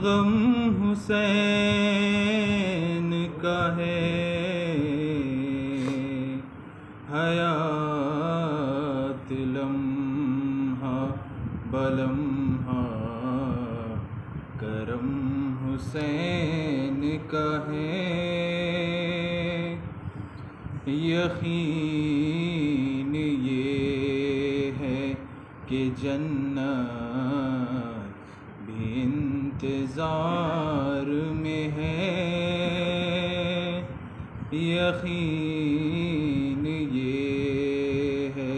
غم حسین کا ہے، حیات لمحہ بلمحہ کرم حسین کا ہے، یقین یہ ہے کہ جنت بھی انتظار میں ہے، یقین یہ ہے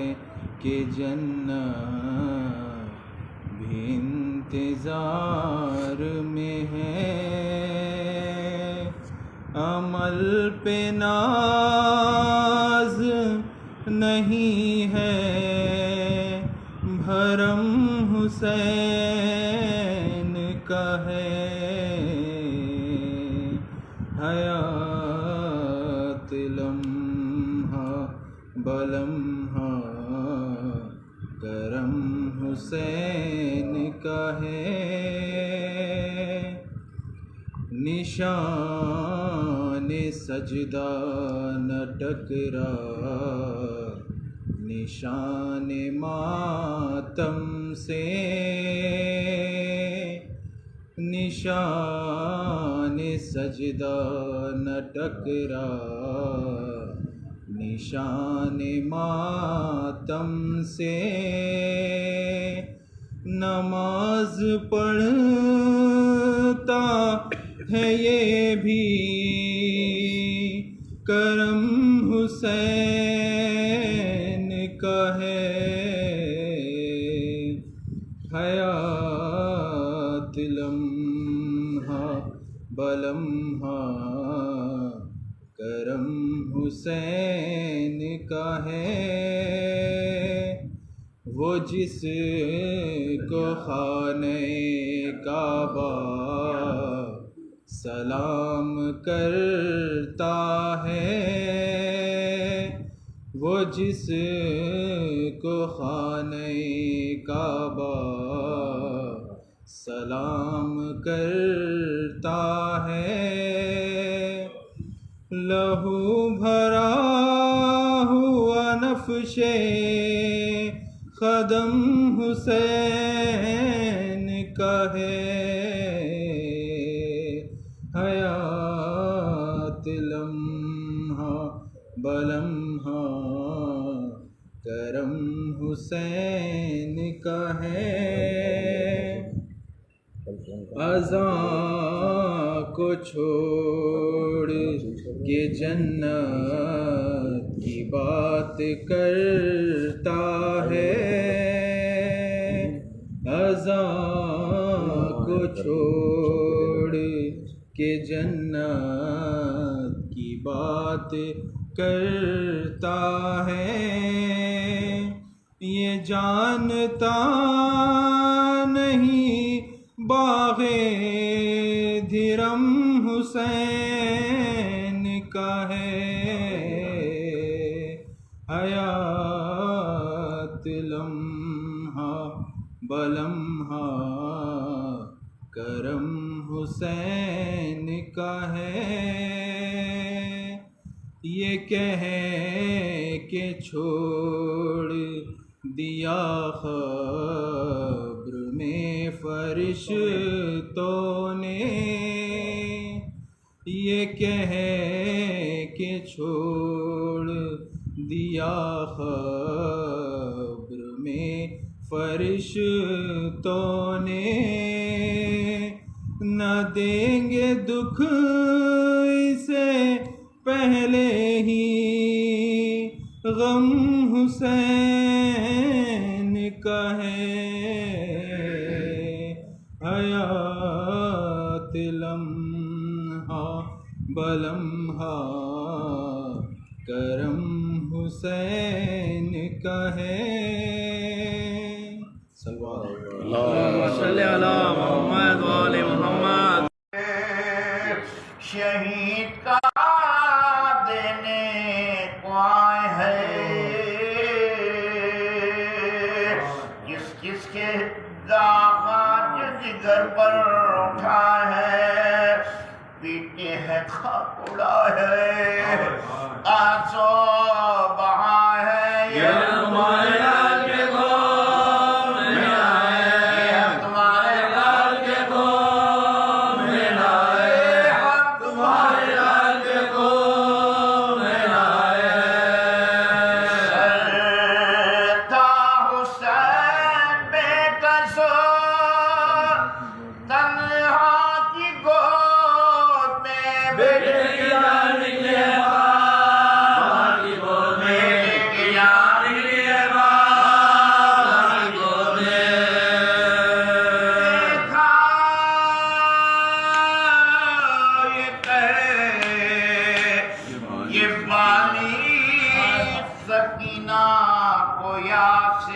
کہ جنت بھی انتظار میں ہے، عمل پہ ناز نہیں ہے، بھرم حسین کا ہے، حیات لمحہ بلمحہ کرم حسین کا ہے، نشان سجدہ نہ ٹکرا نشان ماتم سے، نشان سجدہ نہ ٹکرا نشان ماتم سے، نماز پڑھتا ہے یہ بھی کرم حسین کا ہے، حیات لمحہ بلمحہ کرم حسین کا ہے، وہ جس کو خانہ کعبہ سلام کرتا ہے، وہ جس کو خانہ کعبہ سلام کرتا ہے، لہو بھرا ہوا نفش قدم حسین کا ہے، حیات لمحہ بلمحہ کرم حسین کا ہے، اذاں کو چھوڑ کے جنت کی بات کرتا ہے، اذاں کو چھوڑ کے جنت کی بات کرتا ہے، یہ جانتا نہیں باغ دھرم حسین کا ہے، حیات لمحہ بلمحہ کرم حسین کا ہے، یہ کہہ کہ چھوڑ دیا قبر میں فرشتوں نے، یہ کہہ کہ چھوڑ دیا قبر میں فرشتوں نے، نہ دیں گے دکھ اسے پہلے ہی غم حسین کا ہے، حیات لمحہ بلمحہ کرم حسین کا ہے، اللہم صلی علی محمد و آل محمد۔ شہید کا دینے کو آئے ہیں، جس کے داغ جگر پر اٹھائے کھاکڑا ہے آنسو بہا ہے یہ تمہارے لال کے گھر میں آئے یہ تمہارے لال کے گھر میں آئے ہم تمہارے لال کے گھر میں آئے سرتا حسین بے قصور تنہا کی گود میں بیٹے کی جان نکلی ہے باپ کی گود میں بیٹے کی جان نکلی ہے باپ کی گود میں دیکھا یہ کہے یہ بانی سکینہ کو یاسر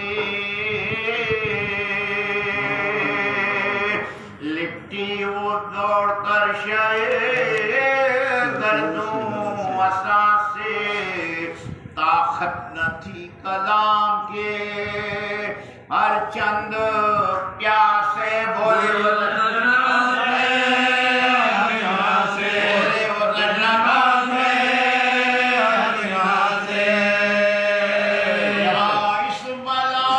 لپٹی وہ دوڑ کر دردوں وسا سے طاقت نہ تھی کلام کے ہر چند پیاسے بولے وہ درنام ہے ہر یہاں سے بولے وہ درنام ہے ہر یہاں سے یا اس بلا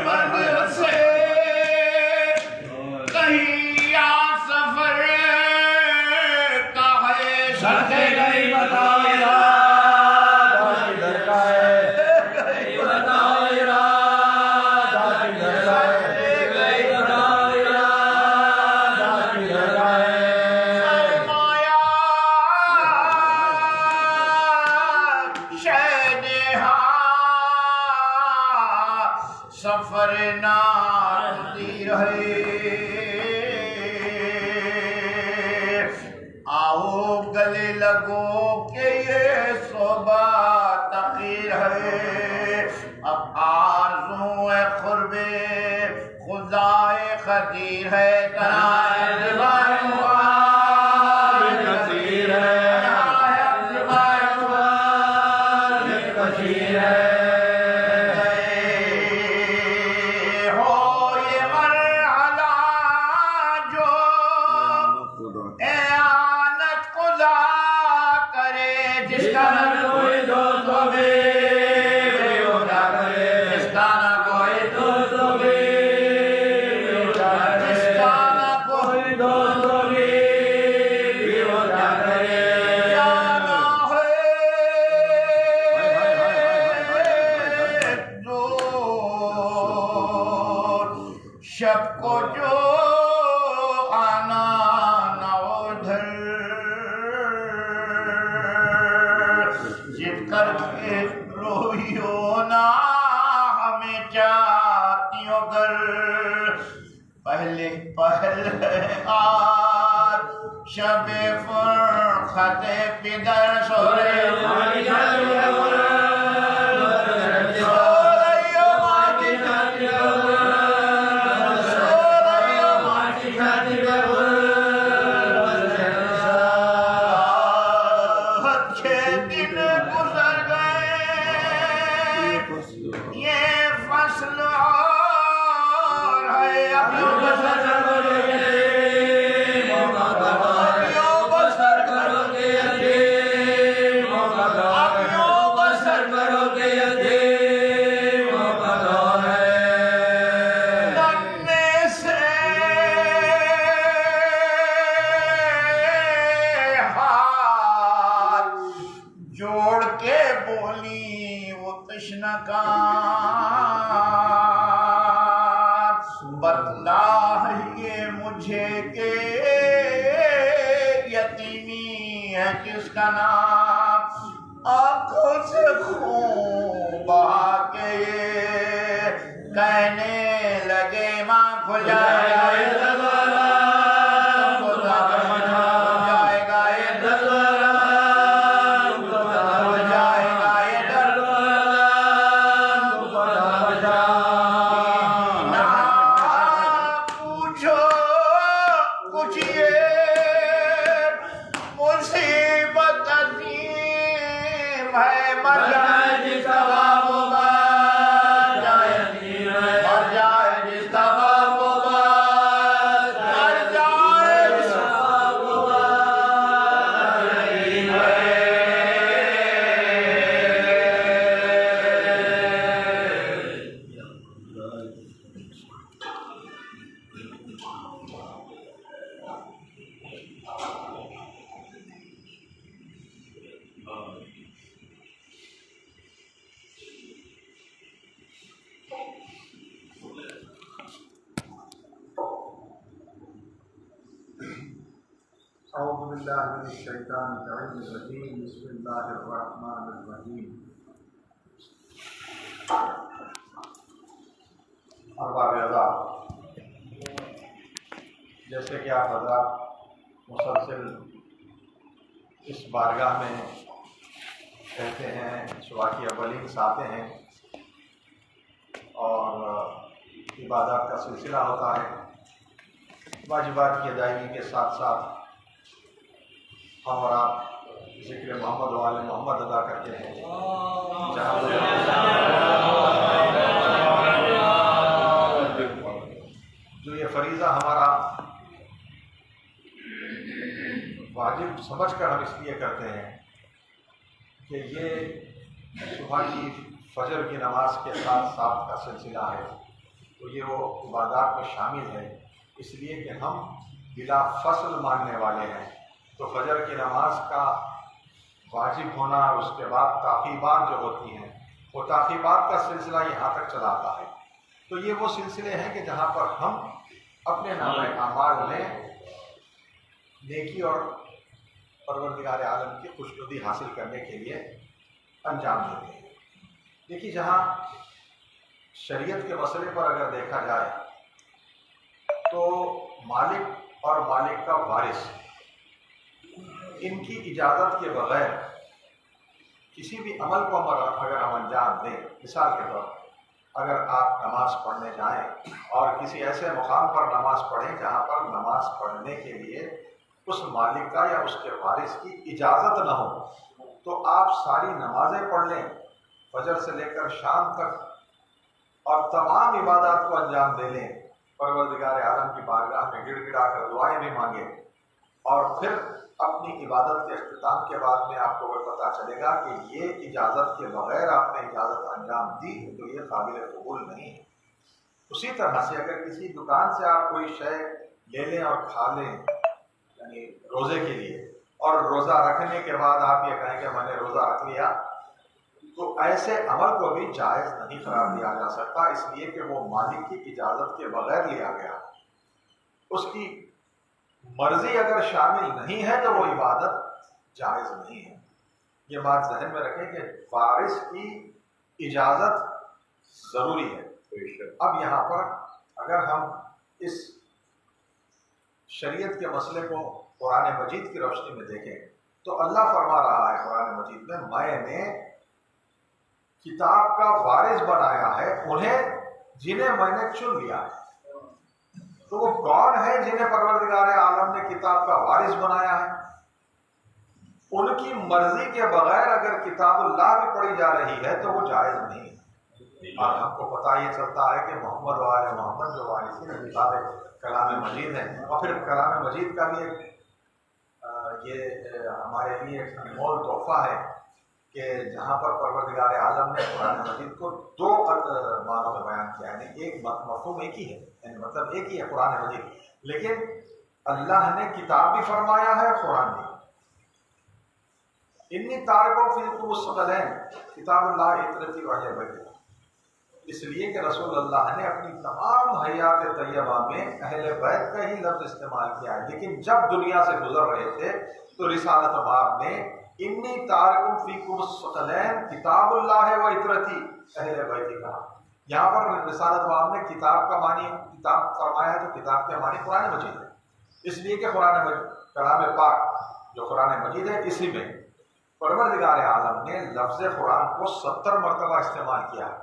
بدر سے کہیں یا سفر کا ہے شرط نہیں بتاؤ ارادہ کدھر کا ہے بتاؤ ارادہ کدھر کا ہے بتاؤ ارادہ کدھر کا ہے فرمایا شہنہا سفر ناتی رہے آؤ گلے لگو کہ یہ صبح تقیر ہے اب آرزو قرب خدائے قدیر ہے تنہائے رضائے مبارک کثیر ہے تنہائے رضائے مبارک کثیر ہے ہو یہ مرحلہ جو اعانت خدا کرے جس کا نہ کوئی دوست ہوگی خدا کرے جس کا نہ کوئی دوست ہوگی جس کا نہ کوئی دوست ہوگی خدا کرے جانا ہے دور شب کو جو آنا نہ ادھر جت کر کے روئیو نا ہمیں چاہتی ہو گر پہلے آج شب فرخت پدر سورے ماں جوڑ کے بولی وہ تشنکار بتلائیے مجھے کہ یتیمی ہے کس کا نام آنکھوں سے خون بہا کے یہ کہنے لگے ماں کھل جائے گا یہ دلوالا جائے گا یہ دلوالا جائے گا یہ دلوالا نہ پوچھو کچھ یہ مصیبت عظیم ہے مر جائے جس کا باب مر جائے جس کا باب اعوذ باللہ من الشیطان الرجیم بسم اللہ الرحمن الرحیم۔ ارباب عذاب، جیسے کہ آپ حضرات مسلسل اس بارگاہ میں کہتے ہیں، صبح کی اولین سے آتے ہیں اور عبادات کا سلسلہ ہوتا ہے، واجبات کی ادائیگی کے ساتھ ساتھ ہم اور آپ ذکر محمد و آل محمد ادا کرتے ہیں، جو یہ فریضہ ہمارا واجب سمجھ کر ہم اس لیے کرتے ہیں کہ یہ صبح کی فجر کی نماز کے ساتھ ساتھ کا سلسلہ ہے، تو یہ وہ عبادات میں شامل ہے، اس لیے کہ ہم بلا فصل ماننے والے ہیں۔ تو فجر کی نماز کا واجب ہونا اور اس کے بعد تعقیبات جو ہوتی ہیں، وہ تعقیبات کا سلسلہ یہاں تک چلا آتا ہے۔ تو یہ وہ سلسلے ہیں کہ جہاں پر ہم اپنے نامۂ اعمال میں نیکی اور پروردگار عالم کی خوشنودی حاصل کرنے کے لیے انجام دیتے ہیں۔ دیکھیے، جہاں شریعت کے مسئلے پر اگر دیکھا جائے تو مالک اور مالک کا وارث، ان کی اجازت کے بغیر کسی بھی عمل کو اگر ہم انجام دیں، مثال کے طور پر اگر آپ نماز پڑھنے جائیں اور کسی ایسے مقام پر نماز پڑھیں جہاں پر نماز پڑھنے کے لیے اس مالک کا یا اس کے وارث کی اجازت نہ ہو، تو آپ ساری نمازیں پڑھ لیں فجر سے لے کر شام تک اور تمام عبادات کو انجام دے لیں، پروردگار عالم کی بارگاہ میں گڑ گڑا کر دعائیں بھی مانگیں، اور پھر اپنی عبادت کے اختتام کے بعد میں آپ کو پتہ چلے گا کہ یہ اجازت کے بغیر آپ نے اجازت انجام دی تو یہ قابل قبول نہیں ہے۔ اسی طرح سے اگر کسی دکان سے آپ کوئی شے لے لیں اور کھا لیں، یعنی روزے کے لیے، اور روزہ رکھنے کے بعد آپ یہ کہیں کہ میں نے روزہ رکھ لیا، تو ایسے عمل کو بھی جائز نہیں قرار دیا جا سکتا، اس لیے کہ وہ مالک کی اجازت کے بغیر لیا گیا۔ اس کی مرضی اگر شامل نہیں ہے تو وہ عبادت جائز نہیں ہے۔ یہ بات ذہن میں رکھیں کہ وارث کی اجازت ضروری ہے۔ اب یہاں پر اگر ہم اس شریعت کے مسئلے کو قرآن مجید کی روشنی میں دیکھیں تو اللہ فرما رہا ہے قرآن مجید میں نے کتاب کا وارث بنایا ہے انہیں جنہیں میں نے چن لیا ہے۔ تو وہ کون ہے جنہیں پروردگار عالم نے کتاب کا وارث بنایا ہے؟ ان کی مرضی کے بغیر اگر کتاب اللہ بھی پڑھی جا رہی ہے تو وہ جائز نہیں ہے۔ اور ہم کو پتہ یہ چلتا ہے کہ محمد و آل محمد جو وارثین کتاب کلام مجید ہے، اور پھر کلام مجید کا بھی یہ ہمارے لیے ایک انمول تحفہ ہے کہ جہاں پر پروردگار عالم نے قرآن مجید کو دو معنوں میں بیان کیا ہے، ایک مفہوم ایک ہی ہے، یعنی مطلب ایک ہی ہے قرآن مجید، لیکن اللہ نے کتاب بھی فرمایا ہے، قرآن بھی۔ انی تارکم فیکم الثقلین کتاب اللہ عطرتی و اہل بیت، اس لیے کہ رسول اللہ نے اپنی تمام حیات طیبہ میں اہل بیت کا ہی لفظ استعمال کیا ہے، لیکن جب دنیا سے گزر رہے تھے تو رسالت باب نے انی تارکم فیکم الثقلین کتاب اللہ و عطرتی اہل بیت کہا۔ یہاں پر رسالت باب نے کتاب کا معنی کتاب فرمایا ہے تو کتاب کے معنی قرآن مجید ہے، اس لیے کہ قرآن مجید کلام پاک جو قرآن مجید ہے، اسی میں پروردگار عالم نے لفظ قرآن کو 70 مرتبہ استعمال کیا ہے،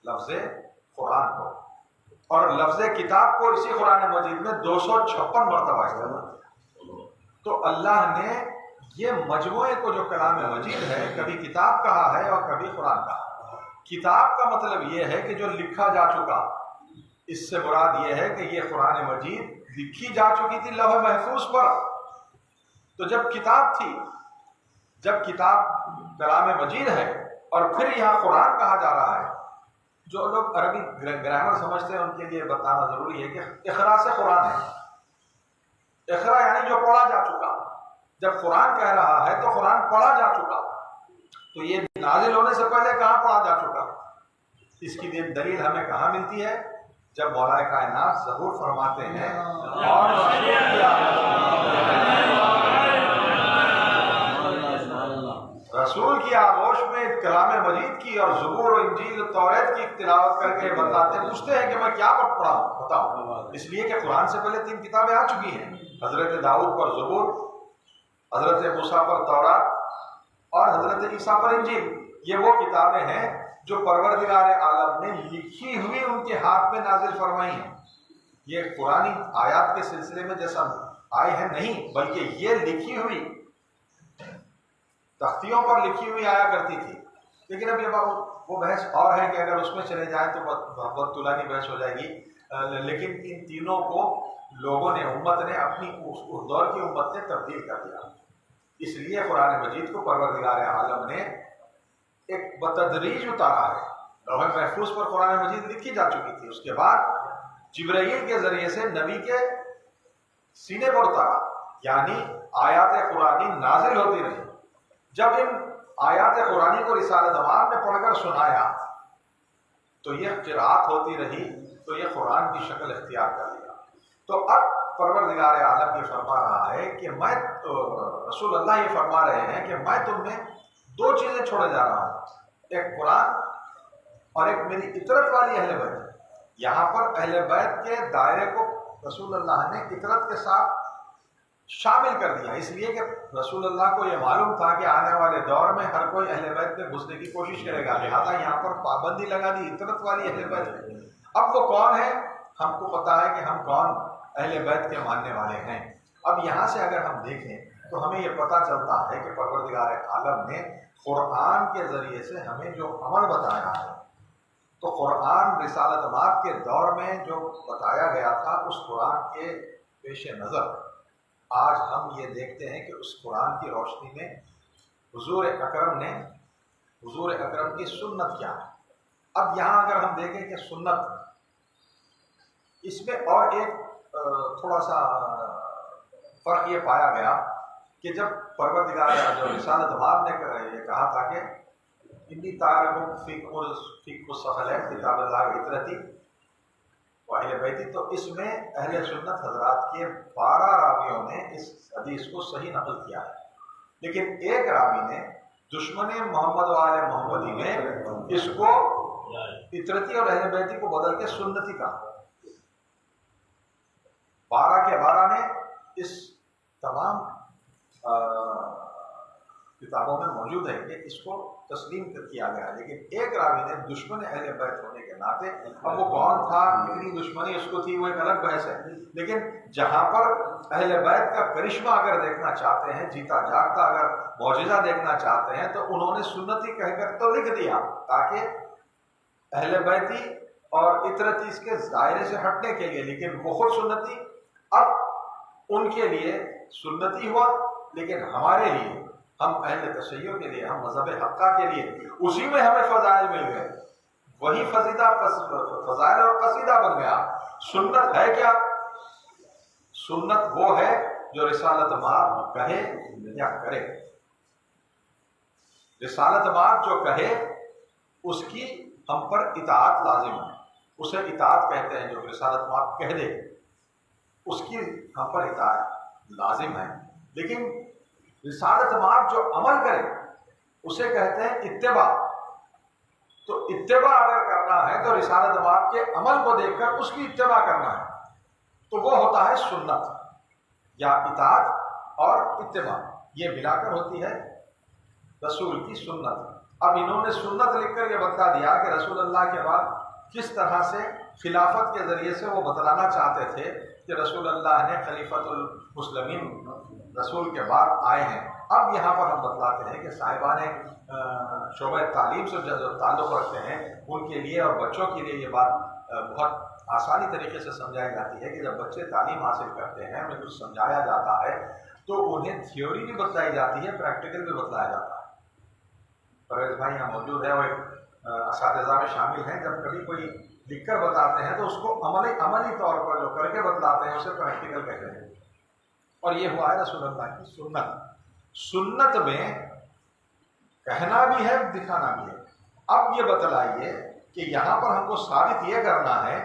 لفظ قرآن کو، اور لفظ کتاب کو اسی قرآن مجید میں 256 مرتبہ استعمال کیا۔ تو اللہ نے یہ مجموعے کو جو کلام مجید ہے کبھی کتاب کہا ہے اور کبھی قرآن کہا۔ کتاب کا مطلب یہ ہے کہ جو لکھا جا چکا، اس سے مراد یہ ہے کہ یہ قرآن مجید لکھی جا چکی تھی لوح محفوظ پر، تو جب کتاب تھی، جب کتاب کلام مجید ہے اور پھر یہاں قرآن کہا جا رہا ہے، جو لوگ عربی گرامر سمجھتے ہیں ان کے لیے بتانا ضروری ہے کہ اقرا سے قرآن ہے. اقرا یعنی جو پڑھا جا چکا. جب قرآن کہہ رہا ہے تو قرآن پڑھا جا چکا. تو یہ نازل ہونے سے پہلے کہاں پڑھا جا چکا؟ اس کی دلیل ہمیں کہاں ملتی ہے؟ جب مولا کائنات ظہور فرماتے ہیں اور رسول کی آغوش میں کلام مجید کی اور زبور و انجیل و توریت کی تلاوت کر کے بتاتے ہیں، پوچھتے ہیں کہ میں کیا پڑھا بتاؤں. اس لیے کہ قرآن سے پہلے 3 کتابیں آ چکی ہیں. حضرت داؤد پر زبور، حضرت موسیٰ پر تورات اور حضرت عیسیٰ پر انجیل. یہ وہ کتابیں ہیں جو پروردگار عالم نے لکھی ہوئی ان کے ہاتھ میں نازل فرمائی ہیں. یہ قرآنی آیات کے سلسلے میں جیسا آئے ہیں نہیں، بلکہ یہ لکھی ہوئی تختیوں پر لکھی ہوئی آیا کرتی تھی. لیکن اب یہ وہ بحث اور ہے کہ اگر اس میں چلے جائیں تو بہت طولانی بحث ہو جائے گی. لیکن ان تینوں کو لوگوں نے، امت نے، اپنی اس دور کی امت نے تبدیل کر دیا. اس لیے قرآن مجید کو پروردگار عالم نے ایک بتدریج اتارا ہے. لوح محفوظ پر قرآن مجید لکھی جا چکی تھی، اس کے بعد جبرائیل کے ذریعے سے نبی کے سینے پر اتارا، یعنی آیات قرآنی نازل ہوتی رہی. جب ان آیات قرآنی کو رسالت مآب نے پڑھ کر سنایا تو یہ قرات ہوتی رہی، تو یہ قرآن کی شکل اختیار کر لیا. تو اب پروردگار عالم یہ فرما رہا ہے کہ میں، رسول اللہ یہ فرما رہے ہیں کہ میں تم میں 2 چیزیں چھوڑے جا رہا ہوں، ایک قرآن اور ایک میری اطرت والی اہل بیت. یہاں پر اہل بیت کے دائرے کو رسول اللہ نے اطرت کے ساتھ شامل کر دیا، اس لیے کہ رسول اللہ کو یہ معلوم تھا کہ آنے والے دور میں ہر کوئی اہل بیت میں گھسنے کی کوشش کرے گا، لہٰذا یہاں پر پابندی لگا دی اطرت والی اہل بیت. اب وہ کون ہے؟ ہم کو پتا ہے کہ ہم کون اہل بیت کے ماننے والے ہیں. اب یہاں سے اگر ہم دیکھیں تو ہمیں یہ پتہ چلتا ہے کہ پروردگار عالم نے قرآن کے ذریعے سے ہمیں جو عمل بتایا ہے، تو قرآن رسالت مآب کے دور میں جو بتایا گیا تھا اس قرآن کے پیش نظر آج ہم یہ دیکھتے ہیں کہ اس قرآن کی روشنی میں حضور اکرم کی سنت کیا ہے. اب یہاں اگر ہم دیکھیں کہ سنت، اس میں اور ایک تھوڑا سا فرق یہ پایا گیا کہ جب پروردگار جو رسالت مآب نے یہ کہا تھا کہ انی تارکم فیکم الثقلین کتاب اللہ اطرتی و اہل بیتی، تو اس میں اہل سنت حضرات کے 12 راویوں نے اس حدیث کو صحیح نقل کیا ہے. لیکن ایک راوی نے، دشمن محمد و آل محمدی نے، اس کو اطرتی اور اہل بیتی کو بدل کے سنتی کہا. 12 کے 12 نے اس تمام کتابوں میں موجود ہے کہ اس کو تسلیم کیا گیا. لیکن ایک راوی نے دشمن اہل بیت ہونے کے ناطے، اب وہ کون تھا، کتنی دشمنی اس کو تھی، وہ ایک الگ بحث ہے. لیکن جہاں پر اہل بیت کا کرشمہ اگر دیکھنا چاہتے ہیں، جیتا جاگتا اگر معجزہ دیکھنا چاہتے ہیں، تو انہوں نے سنتی کہہ کر تو لکھ دیا تاکہ اہل بیتی اور اطرتی اس کے دائرے سے ہٹنے کے لیے. لیکن وہ خود سنتی، اب ان کے لیے سنتی ہوا، لیکن ہمارے لیے، ہم اہل تشیع کے لیے، ہم مذہب حقہ کے لیے، اسی میں ہمیں فضائل مل گئے. وہی فضائل اور قصیدہ بن گیا. سنت ہے کیا؟ سنت وہ ہے جو رسالت مآب کہے یا کرے. رسالت مآب جو کہے اس کی ہم پر اطاعت لازم ہے، اسے اطاعت کہتے ہیں. جو رسالت مآب کہہ دے اس کی ہم پر اطاعت لازم ہے. لیکن رسالت مآب جو عمل کرے اسے کہتے ہیں اتباع. تو اتباع اگر کرنا ہے تو رسالت مآب کے عمل کو دیکھ کر اس کی اتباع کرنا ہے، تو وہ ہوتا ہے سنت، یا اطاعت اور اتباع یہ ملا کر ہوتی ہے رسول کی سنت. اب انہوں نے سنت لکھ کر یہ بتا دیا کہ رسول اللہ کے بعد کس طرح سے خلافت کے ذریعے سے وہ بتلانا چاہتے تھے کہ رسول اللہ نے خلیفۃ المسلمین رسول کے بعد آئے ہیں. اب یہاں پر ہم بتلاتے ہیں کہ صاحبان شعبہ تعلیم سے جو تعلق رکھتے ہیں ان کے لیے اور بچوں کے لیے یہ بات بہت آسانی طریقے سے سمجھائی جاتی ہے کہ جب بچے تعلیم حاصل کرتے ہیں، انہیں کچھ سمجھایا جاتا ہے تو انہیں تھیوری بھی بتلائی جاتی ہے، پریکٹیکل بھی بتلایا جاتا ہے. پرویز بھائی یہاں موجود ہے، وہ ایک اساتذہ میں شامل ہیں، جب کبھی کوئی لکھ کر بتاتے ہیں تو اس کو عملی طور پر جو کر کے بتلاتے ہیں اسے پریکٹیکل کہتے ہیں. اور یہ ہوا ہے رسول اللہ کی سنت. سنت میں کہنا بھی ہے، دکھانا بھی ہے. اب یہ بتلائیے کہ یہاں پر ہم کو ثابت یہ کرنا ہے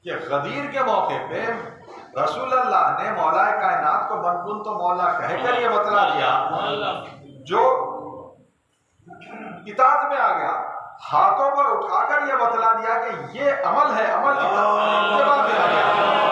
کہ غدیر کے موقع پہ رسول اللہ نے مولا کائنات کو من کن تو مولا کہہ کر یہ بتلا دیا، جو اطاعت میں آ گیا، ہاتھوں پر اٹھا کر یہ بتلا دیا کہ یہ عمل ہے، عمل اتباع میں آ گیا.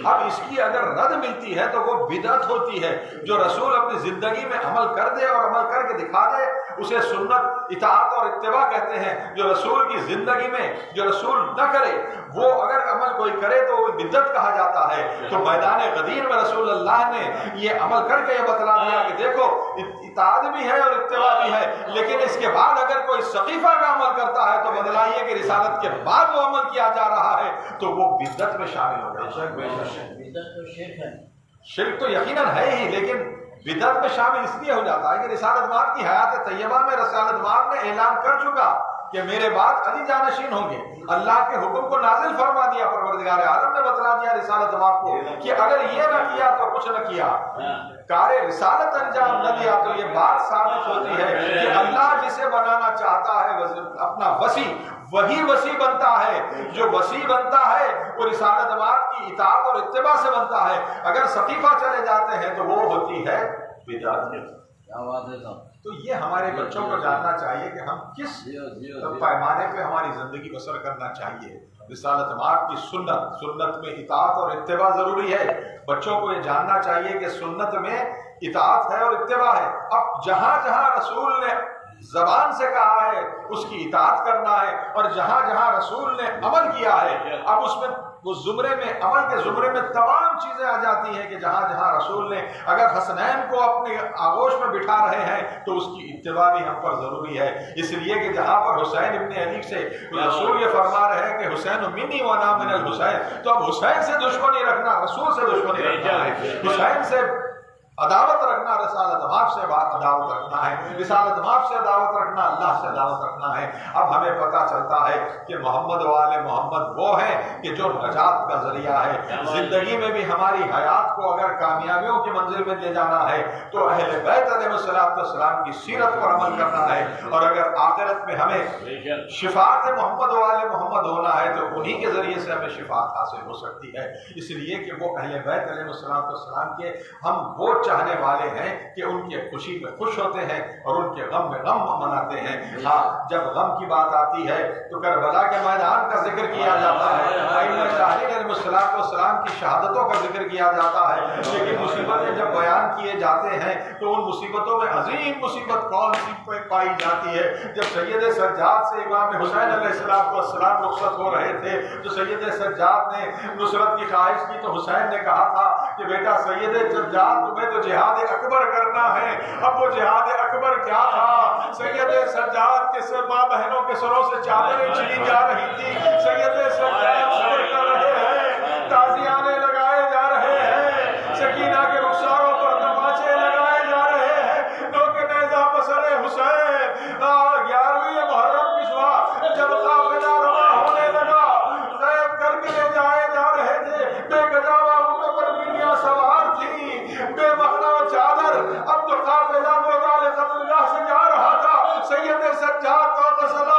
اب اس کی اگر رد ملتی ہے تو وہ بدعت ہوتی ہے. جو رسول اپنی زندگی میں عمل کر دے اور عمل کر کے دکھا دے اسے سنت، اطاعت اور اتباع کہتے ہیں. جو رسول کی زندگی میں جو رسول نہ کرے وہ اگر عمل کوئی کرے تو وہ بدعت کہا جاتا ہے. تو میدان غدیر میں رسول اللہ نے یہ عمل کر کے یہ بتلا دیا کہ دیکھو اطاعت بھی ہے اور اتباع بھی ہے، لیکن اس کے بعد اگر کوئی سقیفہ کا عمل کرتا ہے تو بتلائیے کہ رسالت کے بعد وہ عمل کیا جا رہا ہے تو وہ بدعت میں شامل ہو گیا. شرک تو یقیناً ہے ہی، لیکن بدعت میں شامل اس لیے ہو جاتا ہے کہ رسالت مآب کی حیات طیبہ میں رسالت مآب نے اعلان کر چکا کہ میرے بعد علی جانشین ہوں گے. اللہ کے حکم کو نازل فرما دیا، پروردگار عالم نے بتلا دیا رسالت مآب کو کہ اگر یہ نہ کیا تو کچھ نہ کیا، کار رسالت انجام نہ دیا. تو یہ بات ثابت ہوتی ہے کہ اللہ جسے بنانا چاہتا ہے اپنا وسیع، وہی وسیع بنتا ہے. جو وسیع بنتا ہے وہ رسالت مآب کی اطاعت اور اتباع سے بنتا ہے. اگر سقیفہ چلے جاتے ہیں تو وہ ہوتی ہے بدعت. تو یہ ہمارے بچوں کو جاننا چاہیے کہ ہم کس پیمانے پہ ہماری زندگی بسر کرنا چاہیے. رسالت مآب کی سنت میں اطاعت اور اتباع ضروری ہے. بچوں کو یہ جاننا چاہیے کہ سنت میں اطاعت ہے اور اتباع ہے. اب جہاں جہاں رسول نے زبان سے کہا ہے اس کی اطاعت کرنا ہے، اور جہاں جہاں رسول نے عمل کیا ہے اب اس میں وہ زمرے میں، عمل کے زمرے میں تمام چیزیں آ جاتی ہیں کہ جہاں جہاں رسول نے اگر حسنین کو اپنے آغوش میں بٹھا رہے ہیں تو اس کی اتباع بھی ہم پر ضروری ہے. اس لیے کہ جہاں پر حسین ابن علی سے رسول یہ فرما رہے ہیں کہ حسین منی وانا من الحسین، تو اب حسین سے دشمنی رکھنا رسول سے دشمنی رکھنا ہے. حسین سے عداوت رکھنا رسالت مآب سے عداوت رکھنا ہے، رسالت مآب سے عداوت رکھنا اللہ سے عداوت رکھنا ہے. اب ہمیں پتہ چلتا ہے کہ محمد والے محمد وہ ہیں کہ جو نجات کا ذریعہ ہے. زندگی میں بھی ہماری حیات کو اگر کامیابیوں کی منزل میں لے جانا ہے تو اہل بیت علیہ السلام کی سیرت پر عمل کرنا ہے، اور اگر آخرت میں ہمیں شفاعت محمد والے محمد ہونا ہے تو انہی کے ذریعے سے ہمیں شفاعت حاصل ہو سکتی ہے. اس لیے کہ وہ اہل بیت علیہ السلام کے ہم وہ چاہنے والے ہیں کہ ان کے خوشی میں خوش ہوتے ہیں اور ان کے غم میں غم مناتے ہیں. ہاں جب غم کی بات آتی ہے تو کربلا کے میدان کا ذکر کیا جاتا ہے، ائمہ طاہرین علیہ السلام کی شہادتوں کا ذکر کیا جاتا ہے، لیکن مصیبتیں جب بیان کیے جاتے ہیں تو ان مصیبتوں میں عظیم مصیبت کون سی پائی جاتی ہے. جب سید سجاد سے امام حسین علیہ السلام رخصت ہو رہے تھے تو سید سجاد نے نصرت کی خواہش کی تو حسین نے کہا تھا کہ بیٹا سید سجاد تمہیں تو جہاد اکبر کرنا ہے. اب وہ جہاد اکبر کیا تھا؟ سید سجاد کے ماں بہنوں کے سروں سے چادریں چھینی جا رہی تھی. سید سجاد صبر کر رہے ہیں، تازیانے لگائے جا رہے ہیں، سکینہ کے رخساروں پر تماچے لگائے جا رہے ہیں. لوگ نیزہ بسر حسین 11ویں محرم کی صبح جب قافلہ روانہ ہونے لگا، غیب کر کے لے جائے جا رہے تھے. بے گجاوا اونٹوں پر بیویاں سوار تھی، بے مخنا چادر. اب تو قافلہ مردال قتلگاہ سے جا رہا تھا. سید سجاد کا غسلہ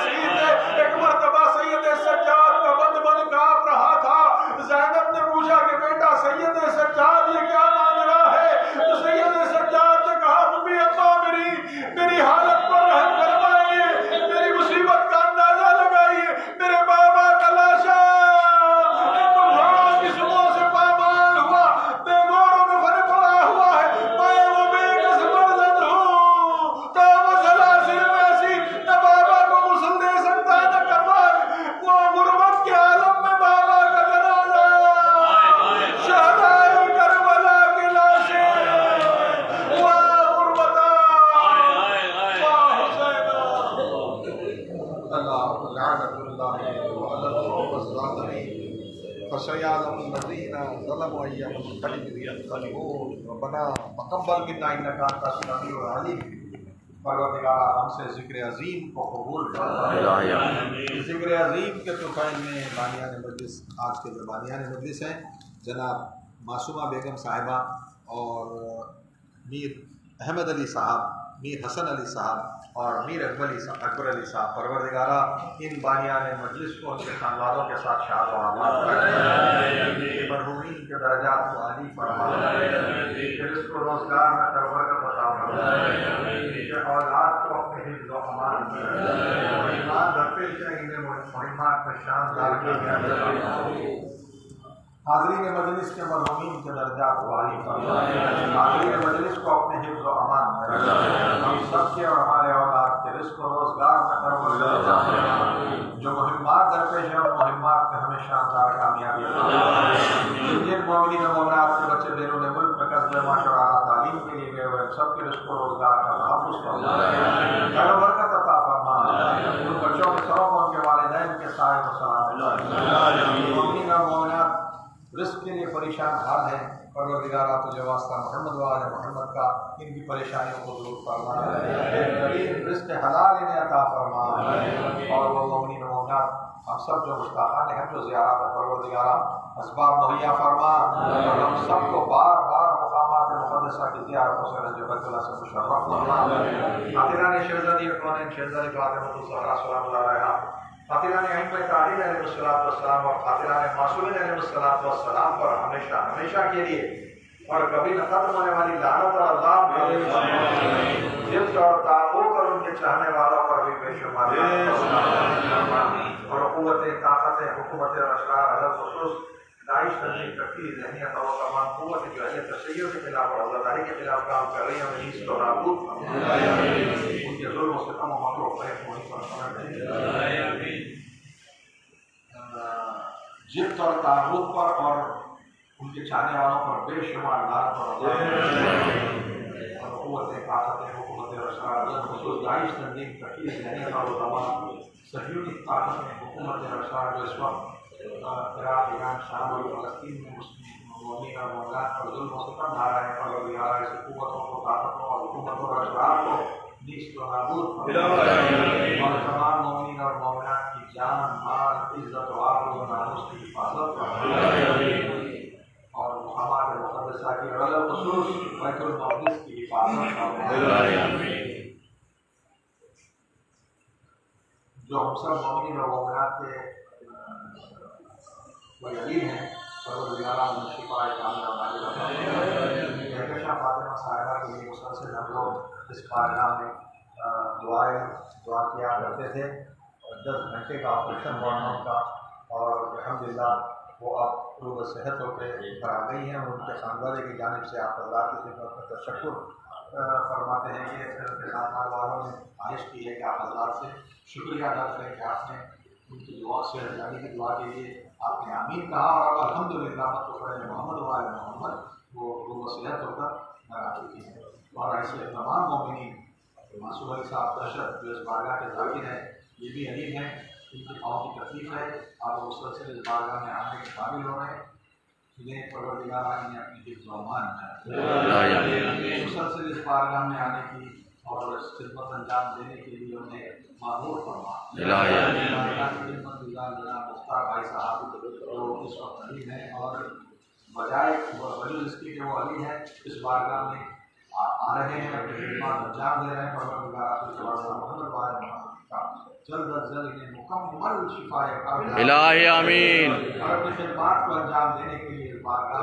سینے ایک مرتبہ سید سجاد کا بند کاپ رہا تھا. زینب فسيعلم الذين ظلموا أي منقلب ينقلبون ربنا تقبل منا إنك أنت السميع العليم پروردگارہ ہم سے ذکر عظیم کو قبول فرما ذکر عظیم کے طوفان میں بانیان مجلس آج کے جو بانیان مجلس ہیں جناب معصومہ بیگم صاحبہ اور میر احمد علی صاحب، میر حسن علی صاحب اور میر اکبر علی صاحب، پروردگارہ ان بانیان مجلس کو ان کے خاندانوں کے ساتھ شاد و آباد مرحومین کے درجات کو عالی فرما، رزق و روزگار میں برکت عطا فرما، اولاد کو اپنے حفظ و امان ایمان رکھتے چاہیے مہمات میں شاندار حاضرین مجلس کے مرحومین کے درجات کو عالی فرما، حاضرین مجلس کو اپنے حفظ و امان میں ہم سب کے اور ہمارے اولاد کے رزق و روزگار میں جو مہمات درپیش ہیں ان مہمات میں ہمیں شاندار کامیابی جن مومنین و مومنات کے بچے بیرون ملک میں قصد معاش اور اعلیٰ تعلیم کے لیے گئے ہوئے سب کے رزق و روزگار کا تحفظ فرما، خیر و برکت عطا فرما، ان بچوں کے سروں کو ان کے والدین کے سائے و سلامت، مومنین و مومنات رزق کے لیے پریشان حال ہیں، پروردگارہ تجھے واسطہ محمد و آل محمد کا ان کی پریشانیوں کو دور فرما، رزق حلال انہیں عطا فرما، اور وہ مومنین و مومنات ہم سب جو مشتاقان ہیں جو زیارت ہے پروردگارہ اسباب مہیا فرما، اور ہم سب کو بار بار مقامات مقدسہ کی زیارتوں سے رضی بیت اللہ سے مشرف فرما، خاطران شہزادی کونین شہزادی فاطمہ الزہرا سلام اللہ علیہا، خاطران ائمہ تعلیم علیہ السلام اور خاطران معصومین علیہ السلام پر ہمیشہ ہمیشہ کے لیے اور کبھی نہ ختم ہونے والی لعنت اور عذاب جبت اور تعاون اور ان کے چاہنے والوں پر بھی بے شمار اور قوت طاقت حکومت اشرار حضرت خصوص داعش تنظیم تکفیر ذہنیت اور تمام قوت جو اہل تشیع کے خلاف اور عزاداری کے خلاف کام کر رہی ہیں انہیں اس کو نابود ان کے ظلم و ستم و مکر و فریب ہونے پر جبت اور تعاون پر اور ان کے چاہنے والوں پر بے شمار لعنت اور قوت طاقت حکومت اشرار حضرت خصوص داعش تنظیم تکفیر ذہنیت اور تمام صہیونی طاقت حکومت اشرار جو اس وقت عراق، ایران، شام اور فلسطین میں مومنین اور مومنات پر ظلم و ستم ڈھا رہے ہیں، پروردگارہ اس قوتوں کو طاقتوں اور حکومتوں اور اشرار کو نیست و نابود فرما، اور تمام مومنین اور مومنات کی جان، مال، عزت و آبرو و ناموس کی حفاظت فرما، اور مقامات مقدسہ کی غلط خصوص بیت المقدس کی حفاظت فرما، جو ہم سب مومنین اور مومنات کے کوئی علیم ہیں پروردگارہ ان شفاء کاملہ عاجلہ کہکشاں فاطمہ صاحبہ کے لیے مسلسل ہم لوگ اس بارگاہ میں دعا کیا کرتے تھے، 10 گھنٹے کا آپریشن ہوا ان کا، اور الحمدللہ وہ اب روح صحت ہو کے گھر آ گئی ہیں، اور ان کے خاندان کی جانب سے آپ اللہ کی خدمت میں تشکر فرماتے ہیں کہ ان کے خاندان والوں نے خواہش کی ہے کہ آپ اللہ سے شکریہ ادا کریں کہ آپ نے ان کی دعا سے جانے کی دعا کے لیے آپ نے آمین کہا، اور اب الحمدللہ محمد و آل محمد وہ روح صحت ہو کر گھر آ چکی ہیں، اور ایسے تمام مومنین معصوم علی صاحب دہشت جو اس بارگاہ کے ذاکر ہیں یہ بھی علیم ہیں، ان کی پاؤں کی تکلیف ہے، آپ مسلسل اس بارگاہ میں آنے کے قابل ہو رہے ہیں، انہیں پروردگارہ انہیں اپنی حفظ و امان مسلسل اس بارگاہ میں آنے کی اور خدمت انجام دینے کے لیے انہیں معمور فرما، مختار بھائی صاحب جو اس وقت علی ہیں، اور بجائے وجود اس کی کہ وہ علی ہیں اس بارگاہ میں آ رہے ہیں، اپنی خدمات انجام دے رہے ہیں، پروردگارہ محمد وعلى محمد کا جلد از جلد انہیں مکمل شفا الہی آمین، اور اپنی خدمات کو انجام دینے کے لیے بارگاہ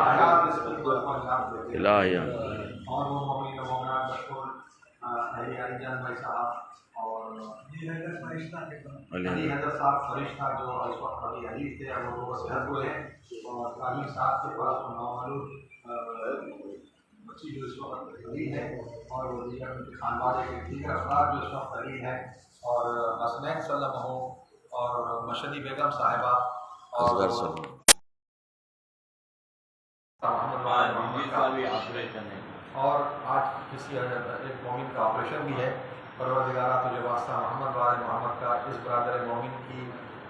حیات اس خدمت کو انجام دیتے ہیں الہی آمین، اور وہ مومنین و مومنات مشکور علی جان بھائی صاحب اور علی حضرت صاحب فرشتہ جو اس وقت ابھی علی تھے، اب وہ صحت ہوئے ہیں، اور علی صاحب کے پاس نومولود بچی جو اس وقت علی ہے، اور وہ دیگر ان کے خاندان کے دیگر افراد جو اس وقت علی ہیں، اور حسنین سلم ہو، اور مشدی بیگم صاحبہ، اور اور آج کسی ایک مومن کا آپریشن بھی ہے، پروردگارہ تجھے واسطہ محمد وعلى محمد کا اس برادر مومن کی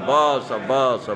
Abbas